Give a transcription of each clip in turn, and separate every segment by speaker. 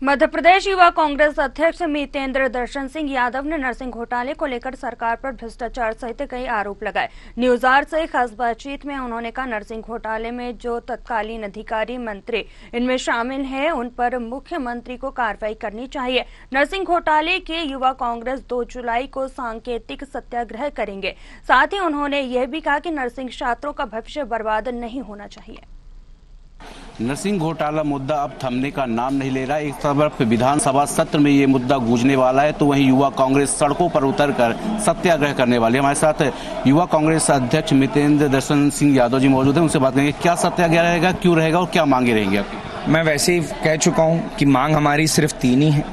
Speaker 1: मध्य प्रदेश युवा कांग्रेस अध्यक्ष मितेंद्र दर्शन सिंह यादव ने नरसिंह घोटाले को लेकर सरकार पर भ्रष्टाचार सहित कई आरोप लगाए। न्यूज आवर से खास बातचीत में उन्होंने कहा, नरसिंह घोटाले में जो तत्कालीन अधिकारी मंत्री इनमें शामिल हैं, उन पर मुख्यमंत्री को कार्रवाई करनी चाहिए। नरसिंह घोटाले के युवा कांग्रेस 2 जुलाई को सांकेतिक सत्याग्रह करेंगे। साथ ही उन्होंने यह भी कहा कि नरसिंह छात्रों का भविष्य बर्बाद नहीं होना चाहिए।
Speaker 2: नरसिंह घोटाला मुद्दा अब थमने का नाम नहीं ले रहा। एक तरफ विधानसभा सत्र में ये मुद्दा गूंजने वाला है, तो वहीं युवा कांग्रेस सड़कों पर उतरकर सत्याग्रह करने वाली है। हमारे साथ युवा कांग्रेस अध्यक्ष मितेंद्र दर्शन सिंह यादव जी मौजूद हैं। उनसे बात करेंगे, क्या सत्याग्रह रहेगा, क्यों रहेगा और क्या मांगे रहेंगी आपकी?
Speaker 3: मैं वैसे ही कह चुका हूँ कि मांग हमारी सिर्फ 3 ही है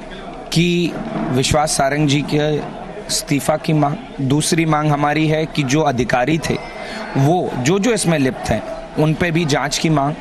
Speaker 3: कि विश्वास सारंग जी के इस्तीफा की मांग, दूसरी मांग हमारी है कि जो अधिकारी थे वो जो इसमें लिप्त हैं उन पे भी जांच की मांग,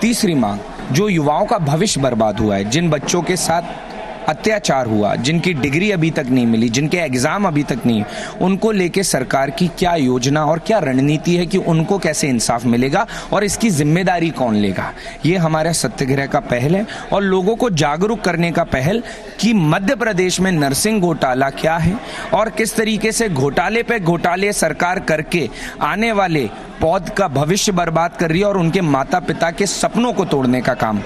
Speaker 3: तीसरी मांग जो युवाओं का भविष्य बर्बाद हुआ है, जिन बच्चों के साथ अत्याचार हुआ, जिनकी डिग्री अभी तक नहीं मिली, जिनके एग्जाम अभी तक नहीं, उनको लेके सरकार की क्या योजना और क्या रणनीति है कि उनको कैसे इंसाफ मिलेगा और इसकी जिम्मेदारी कौन लेगा। ये हमारे सत्याग्रह का पहल है और लोगों को जागरूक करने का पहल कि मध्य प्रदेश में नरसिंह घोटाला क्या है और किस तरीके से घोटाले पे घोटाले सरकार करके आने वाले पौध का भविष्य बर्बाद कर रही है और उनके माता पिता के सपनों को तोड़ने का काम।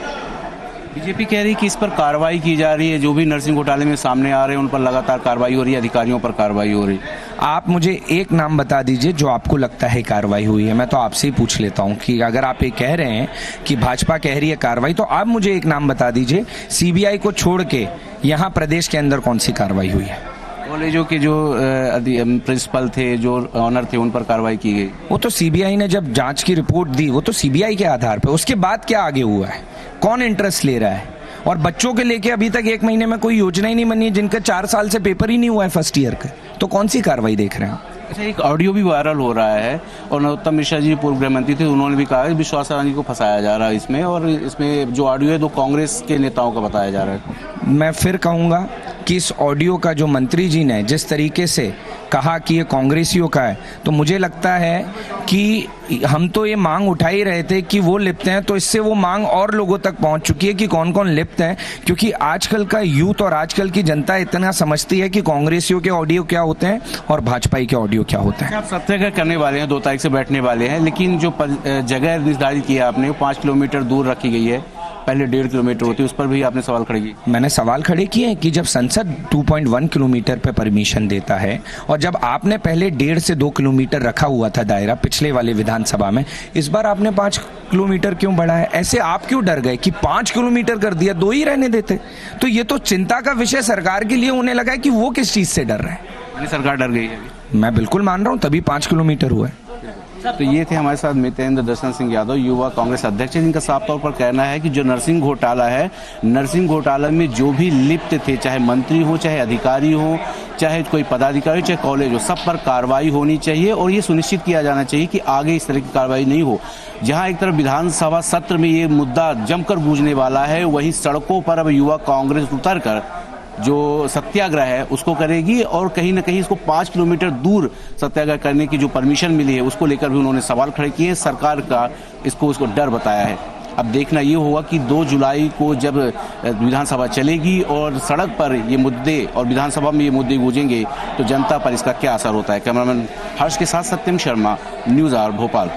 Speaker 2: बीजेपी कह रही है कि इस पर कार्रवाई की जा रही है, जो भी नरसिंह घोटाले में सामने आ रहे हैं उन पर लगातार कार्रवाई हो रही है, अधिकारियों पर कार्रवाई हो रही है।
Speaker 3: आप मुझे एक नाम बता दीजिए जो आपको लगता है कार्रवाई हुई है। मैं तो आपसे ही पूछ लेता हूं कि अगर आप ये कह रहे हैं कि भाजपा कह रही है कार्रवाई, तो आप मुझे एक नाम बता दीजिए, सीबीआई को छोड़ के यहाँ प्रदेश के अंदर कौन सी कार्रवाई हुई है?
Speaker 2: कॉलेजों के जो प्रिंसिपल थे, जो ऑनर थे, उन पर कार्रवाई की गई।
Speaker 3: वो तो सीबीआई ने जब जांच की रिपोर्ट दी, वो तो सीबीआई के आधार पर, उसके बाद क्या आगे हुआ है, कौन इंटरेस्ट ले रहा है? और बच्चों के लेके अभी तक 1 महीने में कोई योजना ही नहीं बनी है, जिनका 4 साल से पेपर ही नहीं हुआ है फर्स्ट ईयर का, तो कौन सी कार्रवाई देख रहे हैं?
Speaker 2: अच्छा, एक ऑडियो भी वायरल हो रहा है और नरोत्तम मिश्रा जी पूर्व गृह मंत्री थे, उन्होंने भी कहा कि विश्वास सारंग जी को फंसाया जा रहा है इसमें, और इसमें जो ऑडियो है 2 कांग्रेस के नेताओं का बताया जा रहा है।
Speaker 3: मैं फिर कहूंगा कि इस ऑडियो का जो मंत्री जी ने जिस तरीके से कहा कि ये कांग्रेसियों का है, तो मुझे लगता है कि हम तो ये मांग उठा ही रहे थे कि वो लिप्त हैं, तो इससे वो मांग और लोगों तक पहुंच चुकी है कि कौन कौन लिप्त हैं, क्योंकि आजकल का यूथ और आजकल की जनता इतना समझती है कि कांग्रेसियों के ऑडियो क्या होते हैं और भाजपाई के ऑडियो क्या होते हैं।
Speaker 2: आप सत्याग्रह करने वाले हैं, 2 तारीख से बैठने वाले हैं, लेकिन जो जगह निर्धारित की है आपने, 5 किलोमीटर दूर रखी गई है, पहले 1.5 किलोमीटर होती है, उस पर भी आपने सवाल खड़े किए।
Speaker 3: मैंने सवाल खड़े किए कि जब संसद 2.1 किलोमीटर पे परमिशन देता है और जब आपने पहले 1.5 से 2 किलोमीटर रखा हुआ था दायरा पिछले वाले विधानसभा में, इस बार आपने 5 किलोमीटर क्यों बढ़ा है? ऐसे आप क्यों डर गए कि 5 किलोमीटर कर दिया, 2 ही रहने देते? तो ये तो चिंता का विषय सरकार के लिए होने लगा है कि वो किस चीज से डर रहे हैं।
Speaker 2: सरकार डर गई है।
Speaker 3: मैं बिल्कुल मान रहा हूँ, तभी 5 किलोमीटर हुआ है।
Speaker 2: तो ये थे हमारे साथ मितेंद्र दर्शन सिंह यादव, युवा कांग्रेस अध्यक्ष, जिनका साफ तौर पर कहना है कि जो नरसिंह घोटाला है, नरसिंह घोटाला में जो भी लिप्त थे, चाहे मंत्री हो, चाहे अधिकारी हो, चाहे कोई पदाधिकारी, चाहे कॉलेज हो, सब पर कार्रवाई होनी चाहिए और ये सुनिश्चित किया जाना चाहिए कि आगे इस तरह की कार्रवाई नहीं हो। जहां एक तरफ विधानसभा सत्र में ये मुद्दा जमकर गूंजने वाला है, वहीं सड़कों पर अब युवा कांग्रेस उतरकर जो सत्याग्रह है उसको करेगी और कहीं ना कहीं इसको 5 किलोमीटर दूर सत्याग्रह करने की जो परमिशन मिली है उसको लेकर भी उन्होंने सवाल खड़े किए। सरकार का उसको डर बताया है। अब देखना ये होगा कि 2 जुलाई को जब विधानसभा चलेगी और सड़क पर ये मुद्दे और विधानसभा में ये मुद्दे गूंजेंगे, तो जनता पर इसका क्या असर होता है। कैमरामैन हर्ष के साथ सत्यम शर्मा, न्यूज़ आवर, भोपाल।